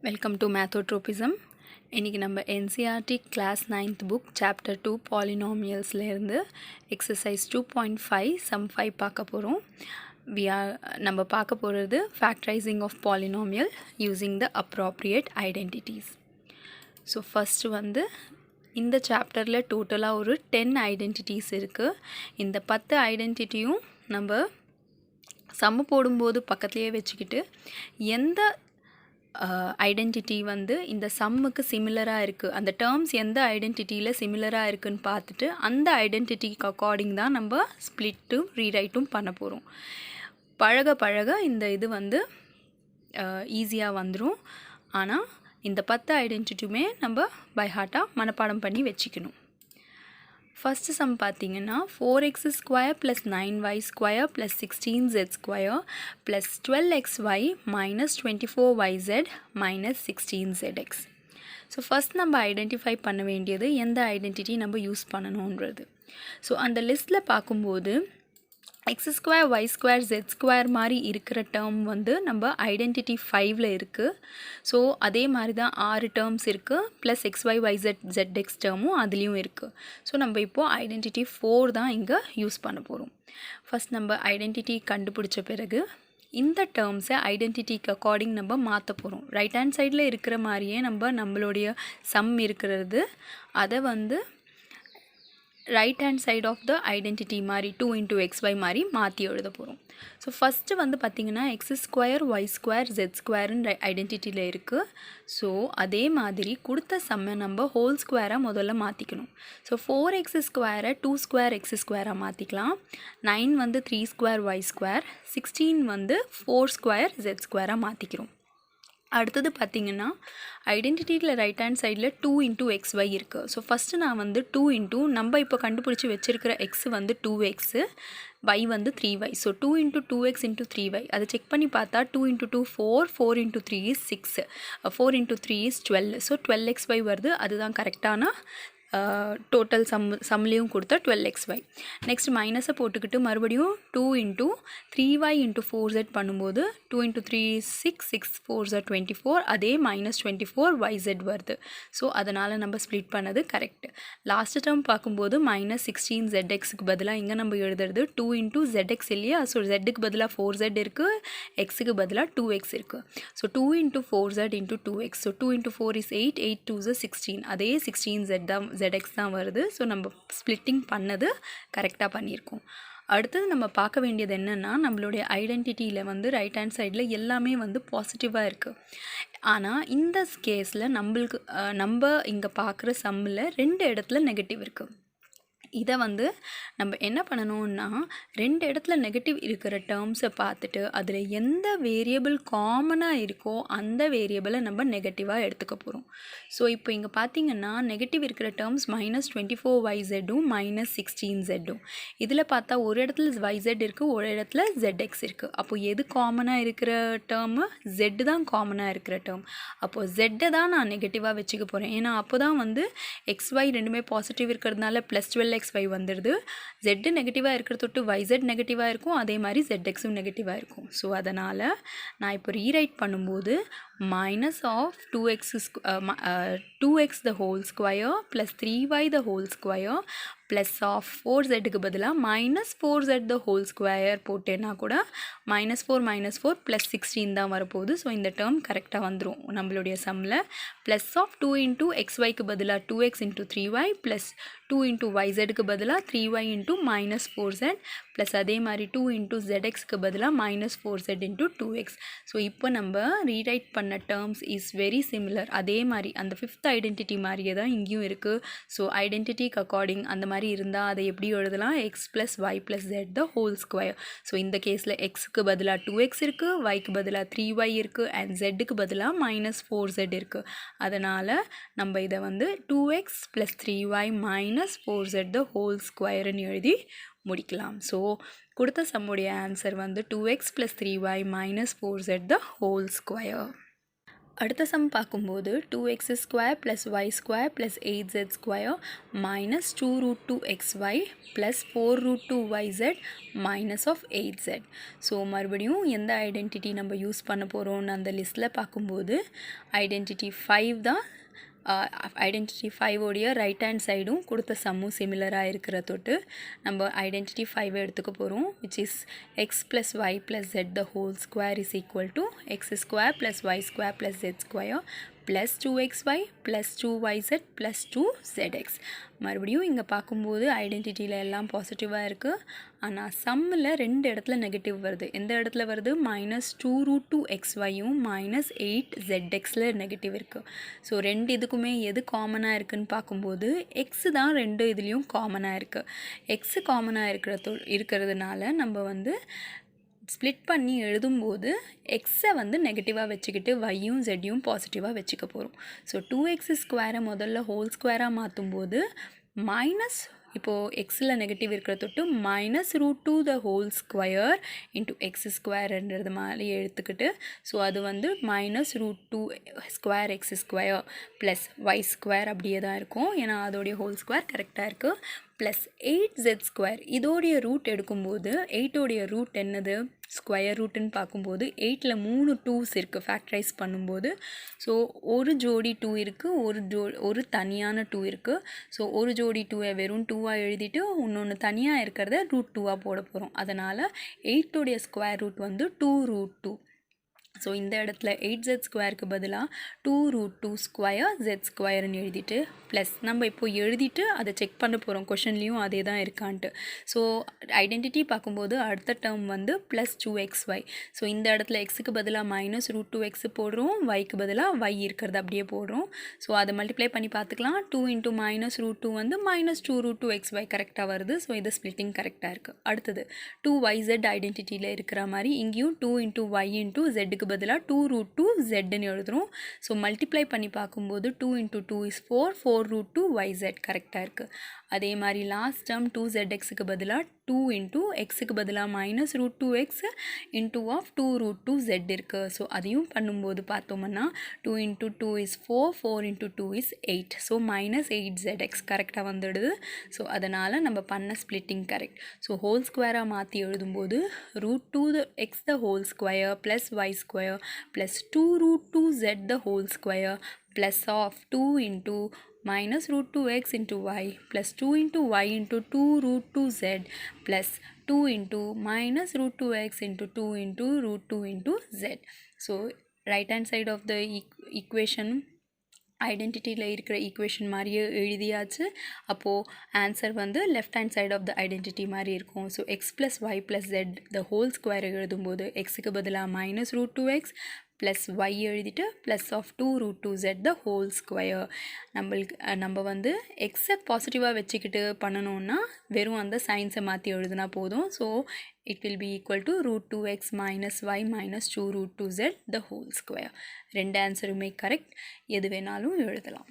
Welcome to மேத்தோட்ரோபிசம். இன்றைக்கி நம்ம NCERT class 9th book chapter 2 பாலினாமியல்ஸ்லேருந்து எக்ஸசைஸ் 2.5 சம் 5 பார்க்க போகிறோம். நம்ம பார்க்க போகிறது factorising of polynomial using the appropriate identities. So first இந்த சாப்டரில் டோட்டலாக ஒரு 10 ஐடென்டிட்டிஸ் இருக்குது. இந்த 10 ஐடென்டிட்டியும் நம்ம சம்மு போடும்போது பக்கத்துலேயே வச்சுக்கிட்டு எந்த ஐடென்டிட்டி இந்த சம்முக்கு சிமிலராக இருக்குது, அந்த டேர்ம்ஸ் எந்த ஐடென்டிட்டியில் சிமிலராக இருக்குதுன்னு பார்த்துட்டு அந்த ஐடென்டிட்டிக்கு அக்கார்டிங் தான் நம்ம ஸ்ப்ளிட்டும் ரீரைட்டும் பண்ண போகிறோம். பழக இந்த இது ஈஸியாக வந்துடும். ஆனால் இந்த 10 ஐடென்டிட்டியுமே நம்ம பை ஹார்ட்டாக மனப்பாடம் பண்ணி வச்சுக்கணும். ஃபஸ்ட்டு சம் பார்த்திங்கன்னா 4x² + 9y² + 16z² + 12xy - 24yz - 16zx. So first நம்ம ஐடென்டிஃபை பண்ண வேண்டியது எந்த ஐடென்டிட்டி நம்ம யூஸ் பண்ணணுன்றது. ஸோ அந்த லிஸ்ட்டில் பார்க்கும்போது x² y² z² மாதிரி இருக்கிற டேர்ம் நம்ம ஐடென்டிட்டி 5ல் இருக்குது. ஸோ அதே மாதிரி தான் 6 டேர்ம்ஸ் இருக்குது, ப்ளஸ் xy yz zx டேர்மும் அதுலேயும் இருக்குது. ஸோ நம்ம இப்போது ஐடென்டிட்டி 4 தான் இங்கே யூஸ் பண்ண போகிறோம். ஃபஸ்ட் நம்ம ஐடென்டிட்டி கண்டுபிடிச்ச பிறகு இந்த டேர்ம்ஸை ஐடென்டிட்டிக்கு அக்கார்டிங் நம்ம மாற்ற போகிறோம். ரைட் ஹேண்ட் சைடில் இருக்கிற மாதிரியே நம்மளுடைய சம் இருக்கிறது அதை right hand side of the identity மாதிரி 2 × xy மாதிரி மாற்றி எழுத போகிறோம். ஸோ ஃபஸ்ட்டு பார்த்திங்கன்னா x² y² z² ஐடென்டிட்டியில் இருக்குது. ஸோ அதே மாதிரி கொடுத்த சம்மை நம்ம ஹோல் ஸ்கொயராக முதல்ல மாற்றிக்கணும். ஸோ 4x² 2² x² மாற்றிக்கலாம். 9 3² y², 16 4² z² மாற்றிக்கிறோம். அடுத்தது பார்த்திங்கன்னா ஐடென்டிட்டியில் ரைட் ஹேண்ட் சைடில் 2 × xy இருக்குது. ஸோ ஃபஸ்ட்டு நான் 2 நம்ம இப்போ கண்டுபிடிச்சி வச்சுருக்கிற x 2x, y 3y. So 2 × 2x × 3y அதை செக் பண்ணி பார்த்தா 2 × 2 4, 4 × 3 is 6, 4 × 3 is 12. ஸோ 12xy வருது. அதுதான் கரெக்டான டோட்டல் சம்லேயும் கொடுத்த 12xy. நெக்ஸ்ட் மைனஸை போட்டுக்கிட்டு மறுபடியும் 2 × 3y × 4z பண்ணும்போது 2 × 3 is 6, 6 4s 24, அதே -24yz வருது. ஸோ அதனால் நம்ம ஸ்ப்ளிட் பண்ணது கரெக்ட். லாஸ்ட் டேர்ம் பார்க்கும்போது -16zxக்கு பதிலாக இங்கே நம்ம எழுதுறது 2 × zx இல்லையா. ஸோ zக்கு பதிலாக 4z இருக்குது, xக்கு பதிலாக 2x இருக்குது. So 2 × 4z × 2x. So 2 × 4 is 8, 8 2s 16, அதே 16z தான் zx தான் வருது. ஸோ நம்ம ஸ்ப்ளிட்டிங் பண்ணது கரெக்டாக பண்ணியிருக்கோம். அடுத்தது நம்ம பார்க்க வேண்டியது என்னென்னா, நம்மளுடைய ஐடென்டிட்டியில் ரைட் ஹேண்ட் சைடில் எல்லாமே பாசிட்டிவாக இருக்குது. ஆனால் இந்த கேஸில் நம்ம இங்கே பார்க்குற சம்மில் 2 இடத்துல நெகட்டிவ் இருக்குது. இதை நம்ம என்ன பண்ணணும்னா 2 இடத்துல நெகட்டிவ் இருக்கிற டேர்ம்ஸை பார்த்துட்டு அதில் எந்த வேரியபிள் காமனாக இருக்கோ அந்த வேரியபிளை நம்ம நெகட்டிவாக எடுத்துக்க போகிறோம். ஸோ இப்போ இங்கே பார்த்திங்கன்னா நெகட்டிவ் இருக்கிற டேர்ம்ஸ் -24yz -16z. இதில் பார்த்தா ஒரு இடத்துல yz இருக்குது, ஒரு இடத்துல zx இருக்குது. அப்போது எது காமனாக இருக்கிற டேர்மு? z தான் காமனாக இருக்கிற டேர்ம். அப்போது z தான் நான் நெகட்டிவாக வச்சுக்க போகிறேன். ஏன்னா அப்போ தான் xy ரெண்டுமே பாசிட்டிவ் இருக்கிறதுனால +12xy வந்துடுது. z நெகட்டிவாக இருக்கிற தொட்டு yz நெகட்டிவாக இருக்கும், அதே மாதிரி zxம் நெகட்டிவாக இருக்கும். ஸோ அதனால் நான் இப்போ ரீரைட் பண்ணும்போது -2x the whole square + 3y the whole square +4zக்கு பதிலாக -4z the whole square போட்டேன்னா கூட -4 -4 +16 தான் வரப்போகுது. ஸோ இந்த டேர்ம் கரெக்டாக வந்துடும் நம்மளுடைய சம்மில். +2 × xyக்கு பதிலாக 2x × 3y +2 × yzக்கு பதிலாக 3y × -4z அதே மாதிரி 2 × zxக்கு பதிலாக -4z × 2x. ஸோ இப்போ நம்ம ரீரைட் பண்ண டேர்ம்ஸ் இஸ் வெரி சிமிலர். அதே மாதிரி அந்த 5th ஐடென்டிட்டி மாதிரியே தான் இங்கேயும் இருக்குது. ஸோ ஐடென்டிட்டிக்கு அக்கார்டிங் அந்த மாதிரி இருந்தால் அதை எப்படி எழுதலாம்? x + y + z the whole square. So இந்த கேஸில் xக்கு பதிலாக 2x இருக்குது, yக்கு பதிலாக 3y இருக்குது, அண்ட் zக்கு பதிலாக -4z இருக்குது. அதனால் நம்ம இதை 2x + 3y - 4z the whole squareன்னு எழுதி முடிக்கலாம். ஸோ கொடுத்த சம்முடைய answer 2x + 3y - 4z the whole square. அடுத்த சம் பார்க்கும்போது 2x² + y² + 8z² minus 2 root 2xy plus 4 root 2yz minus of 8z. So மறுபடியும் எந்த ஐடென்டிட்டி நம்ம யூஸ் பண்ண போகிறோம்னு அந்த லிஸ்ட்டில் பார்க்கும்போது ஐடென்டிட்டி 5 தான். ஐடென்டிட்டி 5 உடைய ரைட் ஹேண்ட் சைடும் கொடுத்த சம்மும் சிமிலராக இருக்கிற தொட்டு நம்ம ஐடென்டிட்டி 5 எடுத்துக்க போகிறோம், which is x plus y plus z the whole square is equal to x² plus y² plus z² plus 2xy plus 2yz plus 2zx. மறுபடியும் இங்கே பார்க்கும்போது ஐடென்டிட்டியில் எல்லாம் பாசிட்டிவாக இருக்குது. ஆனால் சம்மில் 2 இடத்துல நெகட்டிவ் வருது. எந்த இடத்துல வருது? -2 root 2xyயும் -8zxல நெகட்டிவ் இருக்குது. ஸோ 2 இதுக்குமே எது காமனாக இருக்குதுன்னு பார்க்கும்போது எக்ஸ் தான் 2 இதுலேயும் காமனாக இருக்குது. எக்ஸு காமனாக இருக்கிறதுனால நம்ம வந்து ஸ்ப்ளிட் பண்ணி எழுதும்போது எக்ஸை வந்து நெகட்டிவாக வச்சுக்கிட்டு வையும் ஜெட்டையும் பாசிட்டிவாக வச்சுக்க போகிறோம். ஸோ 2x² முதல்ல ஹோல் ஸ்கொயராக மாற்றும்போது மைனஸ், இப்போது எக்ஸில் நெகட்டிவ் இருக்கிற தொட்டு -√2 the whole square into x² மாதிரி எடுத்துக்கிட்டு, ஸோ அது வந்து -√2 square x² plus y² அப்படியே தான் இருக்கும். ஏன்னா அதோடைய ஹோல் ஸ்கொயர் கரெக்டாக இருக்குது. Plus 8z². இதோடைய ரூட் எடுக்கும்போது 8உடைய ரூட் என்னது? ஸ்கொயர் ரூட்டுன்னு பார்க்கும்போது 8ல் 3 2s இருக்குது ஃபேக்டரைஸ் பண்ணும்போது. ஸோ ஒரு ஜோடி 2 இருக்குது, ஒரு தனியான 2 இருக்குது. ஸோ ஒரு ஜோடி 2ஐ வெறும் 2ஆக எழுதிட்டு இன்னொன்று தனியாக இருக்கிறத √2ஆக போட போகிறோம். அதனால் 8உடைய ஸ்கொயர் ரூட் வந்து 2√2. ஸோ இந்த இடத்துல 8z² பதிலாக 2√2² z²ன்னு எழுதிட்டு ப்ளஸ் நம்ம இப்போ எழுதிட்டு அதை செக் பண்ண போகிறோம், கொஷன்லேயும் அதே தான் இருக்கான்ட்டு. ஸோ ஐடென்டிட்டி பார்க்கும்போது அடுத்த டேர்ம் வந்து ப்ளஸ் 2xy. ஸோ இந்த இடத்துல எக்ஸுக்கு பதிலாக -√2x போடுறோம், yக்கு பதிலாக y இருக்கிறது அப்படியே போடுறோம். ஸோ அதை மல்டிப்ளை பண்ணி பார்த்துக்கலாம். 2 × -√2 வந்து -2√2xy கரெக்டாக வருது. ஸோ இது ஸ்ப்ளிட்டிங் கரெக்டாக இருக்குது. அடுத்தது 2yz ஐடென்டிட்டியில் இருக்கிற மாதிரி இங்கேயும் 2 × y × zக்கு பதிலாக 2√2zன்னு எழுதுகிறோம். ஸோ மல்டிப்ளை பண்ணி பார்க்கும்போது 2 × 2 is 4, 4√2yz கரெக்டாக இருக்குது. அதே மாதிரி லாஸ்ட் டேர்ம் 2zxக்கு பதிலாக 2 × xக்கு பதிலாக -√2x into of 2√2z இருக்குது. ஸோ அதையும் பண்ணும்போது பார்த்தோம்னா 2 × 2 is 4, 4 × 2 is 8. ஸோ -8zx கரெக்டாக வந்துடுது. ஸோ அதனால் நம்ம பண்ண ஸ்ப்ளிட்டிங் கரெக்ட். ஸோ ஹோல் ஸ்கொயராக மாற்றி எழுதும்போது √2x the whole square plus y² plus 2√2z the whole square plus of 2 × -√2x into y plus 2 × y into 2√2z plus 2 × -√2x into 2 × √2 into z. So right hand side of the equation ஐடென்டிட்டியில் இருக்கிற equation மாதிரியே எழுதியாச்சு. அப்போது answer வந்து left hand side of the identity மாதிரி இருக்கும். So x + y + z the whole square எழுதும்போது எக்ஸுக்கு பதிலாக -√2x ப்ளஸ் y எழுதிட்டு plus of 2√2z the whole square. நம்ம வந்து எக்ஸை பாசிட்டிவாக வச்சுக்கிட்டு பண்ணணுன்னா வெறும் அந்த சயின்ஸை மாற்றி எழுதுனா போதும். So it will be equal to √2x minus y minus 2√2z the whole square. ரெண்டு ஆன்சருமே கரெக்ட். எது வேணாலும் எழுதலாம்.